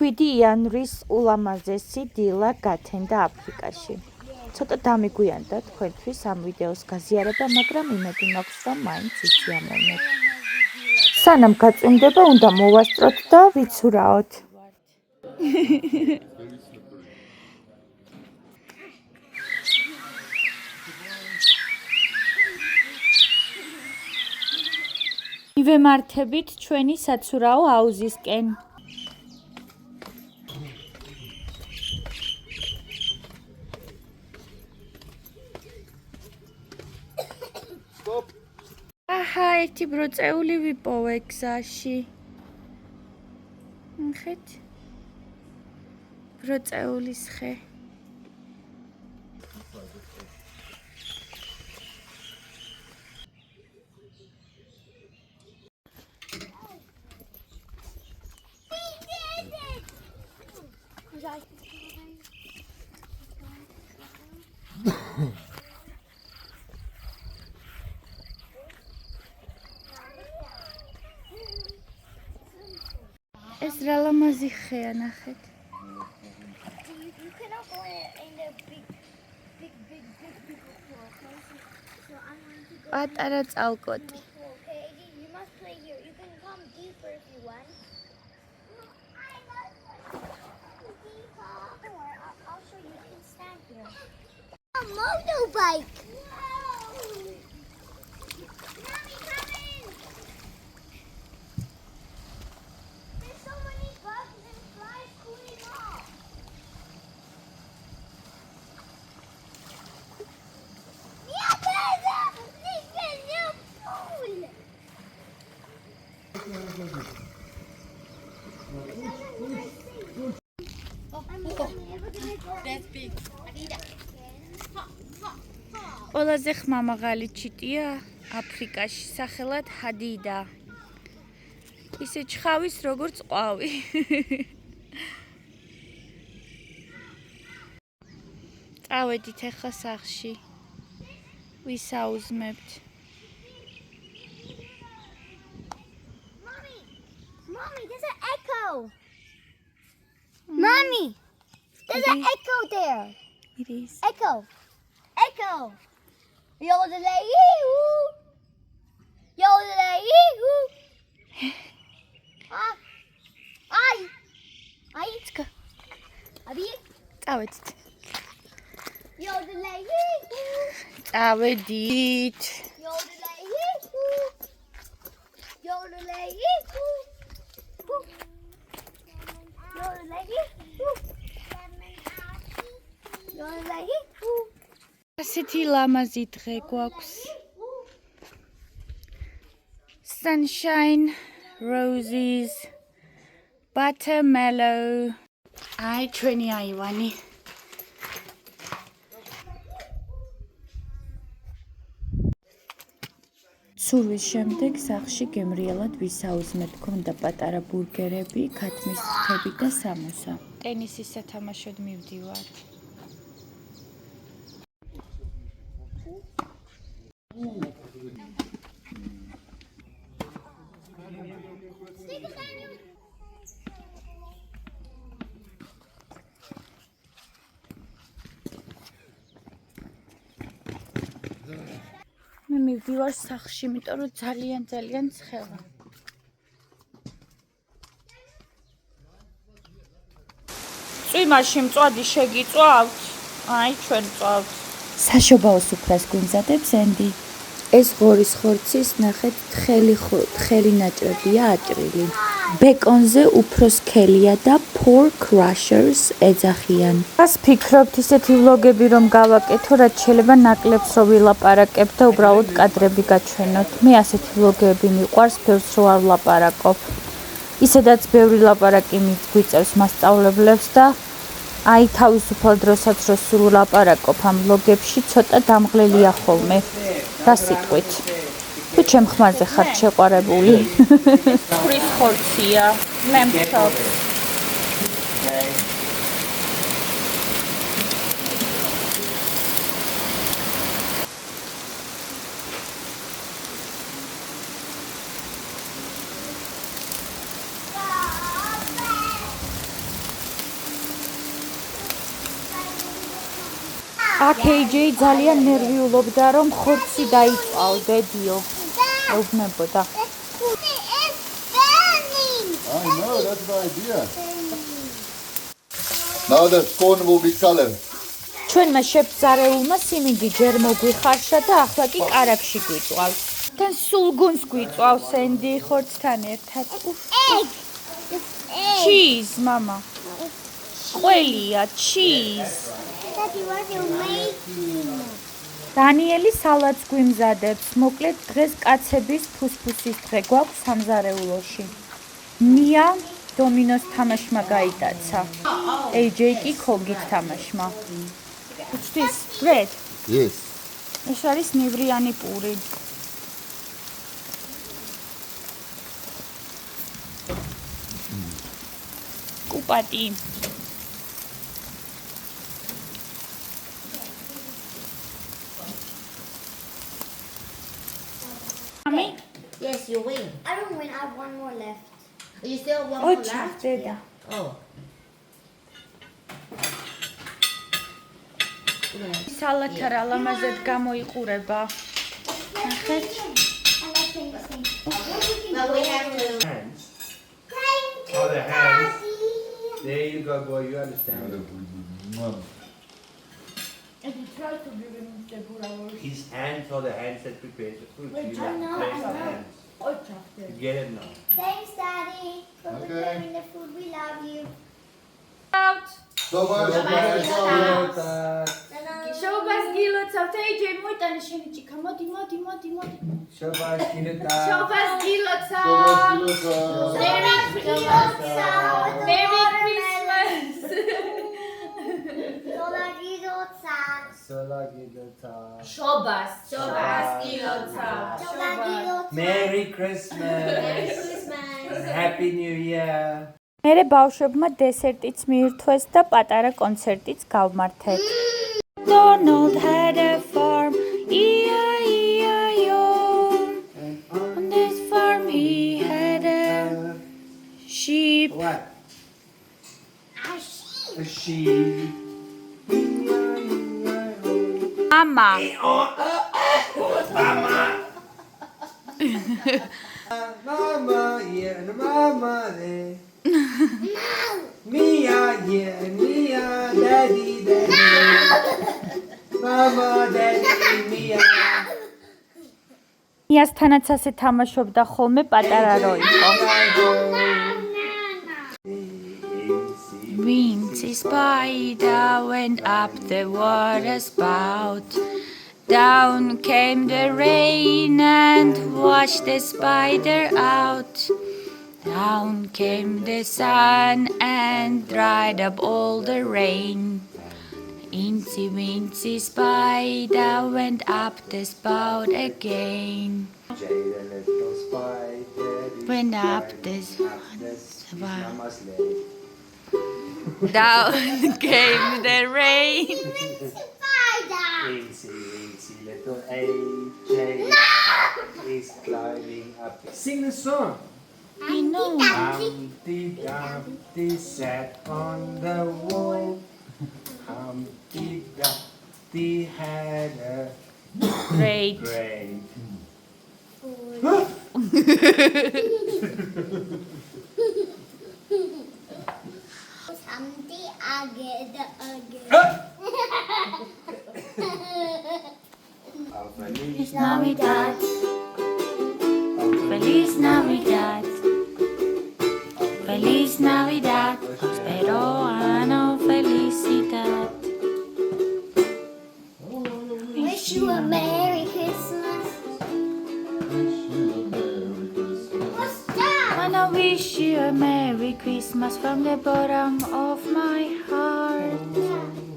7 იანვრის ულამაზესი დილა გათენდა აფრიკაში. ცოტა დამიგვიანდა თქვენთვის ამ ვიდეოს გაზიარება, მაგრამ იმედი მაქვს, რომ მაინც იციან. სანამ გაწვიმდება, უნდა მოვასწროთ და ვიცურაოთ. მივემართებით ჩვენი საცურაო აუზისკენ. აჰა, ერთი ბროწეული ვიპოვე გზაში. ნახეთ. ბროწეულის ხე. ეს რა ლამაზი ხეა, ნახეთ. პატარა წალკოტი. Motorbike. There's so many bugs and flies cooling off. Yeah, there's a new pool. That's big. ყველაზე ხმამაღალი ჩიტია აფრიკაში, სახელად ჰადიდა. ისე ჩხავის როგორც ყვავი. წავედით ახლა სახლში. ვისაუზმებთ. Mommy, there's an echo. Mommy, there's an echo there. It is. Echo. Echo. Yodelay-hoo. Yodelay-hoo. Ay. Let's go. Abi. წავედით. Yodelay-hoo. წავედით. Yodelay-hoo. Yodelay-hoo. Yodelay-hoo. Yodelay-hoo. ასეთი ლამაზი დღე გვაქვს. Sunshine, roses, buttermellow. აი ჩვენი აივანი. სურვის შემდეგ სახლში გემრიელად ვისაუზმეთ. გქონდა პატარა ბურგერები, ქათმის ხები და სამოსა. ტენისის სათამაშოდ მივდივარ. მე მივდივარ სახლში, იმიტომ რომ ძალიან ცხელა. წვიმაში მწვადი შეგიწვავთ? აი, ჩვენ წვავთ. საშობაო სუფრას გვიმზადებს ენდი. ეს ღორის ხორცის, ნახეთ, თხელი ნაჭრებია აჭრილი. ბეკონზე უფრო სქელია და pork crushers ეძახიან. მას ფიქრობთ ისეთი ვლოგები რომ გავაკეთო, რაც შეიძლება ნაკლებს რო ვილაპარაკებ და უბრალოდ კადრები გაჩვენოთ. მე ასეთი ვლოგები მიყვარს, ბევრს რო არ ვლაპარაკობ. ისედაც ბევრი ლაპარაკი მიგვიწევს მასწავლებლებს და აი თავისუფალ დროსაც რო სულ ვლაპარაკობ ამ ვლოგებში, ცოტა დამღლელია ხოლმე. რა სიტყვით? თუ ჩემ ხმაზე ხართ შეყვარებული. ხრის ხორცია, lamb chops. აქ AJ ძალიან ნერვიულობდა, რომ ხორცი დაიწვაო, დედიო. ეუბნებოდა. It's burning. I know, that's the idea. Now the corn will be colored. ჩვენმა შეფძარეულმა სიმინდი ჯერ მოგვიხარშა და ახლა კი კარაქში გვიწვავს. თან სულ გუნს გვიწვავს ენდი ხორცთან ერთად. Egg. It's egg. Cheese, mama. ყველია, cheese. Daddy, what are you making? დანიელი სალატს გვიმზადებს. მოკლედ დღეს კაცების ფუსფუსის დღე გვაქვს სამზარეულოში. მია დომინოს თამაშმა გაიტაცა. AJ კი ქოგით თამაშმა. What's this? Bread. Yes. ეს არის ნივრიანი პური. კუპატი. Mami? Yes, you win. I don't win. I have one more left. You still have one more ოჩა, left? დედა. Oh. სალათა რა ლამაზად გამოიყურება. ნახეთ. I like saying the same. But we have to. Hands. Thank you, Oh, the hands. Daddy. There you go, boy. You understand. His hands are the hands that prepare the food. You I know, place I the know. hands. You get it now. Thanks, Daddy, for Okay. preparing the food. We love you. Out. So much. შოუბას გილოცავთ, AJ მოიტანე შენი ჭიქა. მოდი. Shabash, Kinita. შოუბას გილოცავ. Merry შობას გილოცავ. Merry Christmas. Happy New Year. მერე ბავშვებმა დესერტიც მიირთვეს და პატარა კონცერტიც გავმართეთ. Donald had a farm, E-I-E-I-O. On this farm he had a sheep. What? A sheep. Mama. Mama, yeah, and mama there. Mia, yeah, Mia, daddy, daddy. Mama, daddy, Mia. მიასთანაც ასე თამაშობდა ხოლმე პატარა რო იყო. Wincy spider went up the water spout. Down came the rain and washed the spider out. Down came the sun and dried up all the rain. Incy wincy spider went up the spout again. Jada little spider. Went up the Mama's leg. Down came the rain. Easy, easy, little AJ is climbing up. Sing the song. I know. Humpty Dumpty sat on the wall. Humpty Dumpty had a Great. great. Humpty again. Feliz Navidad. Feliz Navidad. Feliz Navidad. Spero ano felicidad. Wish you a Merry Christmas. What's that? Wanna wish you a Merry Christmas from the bottom of my heart.